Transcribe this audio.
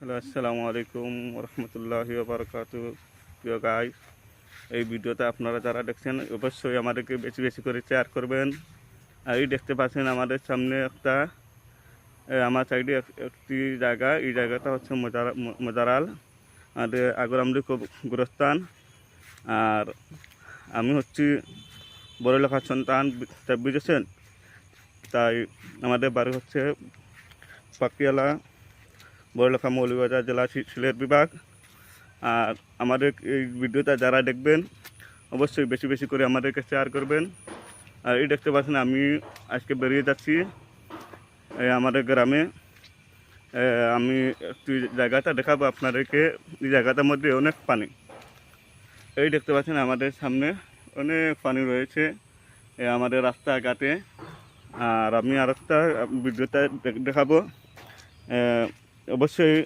Hello, আসসালামু আলাইকুম রহমতুল্লাহি বারকাতু। প্রিয় গাইস, এই ভিডিওতে আপনারা যারা দেখছেন অবশ্যই আমাদেরকে বেশি বেশি করে শেয়ার করবেন। আর এই দেখতে পাচ্ছেন আমাদের সামনে একটা আমার সাইডে একটি জায়গা, এই জায়গাটা হচ্ছে মজারাল। আর আগ্রামদি খুব গুরস্থান। আর আমি হচ্ছি বড়লেখার সন্তান, বুঝেছেন। তাই আমাদের বাড়ি হচ্ছে পাকিয়ালা, বড়লেখা মৌলভীবাজার জেলা, সিলেট বিভাগ। আর আমাদের এই ভিডিওটা যারা দেখবেন অবশ্যই বেশি বেশি করে আমাদেরকে শেয়ার করবেন। আর এই দেখতে পাচ্ছেন আমি আজকে বেরিয়ে যাচ্ছি আমাদের গ্রামে। আমি একটু জায়গাটা দেখাবো আপনাদেরকে। এই জায়গাটার মধ্যে অনেক পানি। এই দেখতে পাচ্ছেন আমাদের সামনে অনেক পানি রয়েছে আমাদের রাস্তাঘাটে। আর আমি আর একটা ভিডিওটা দেখাবো। অবশ্যই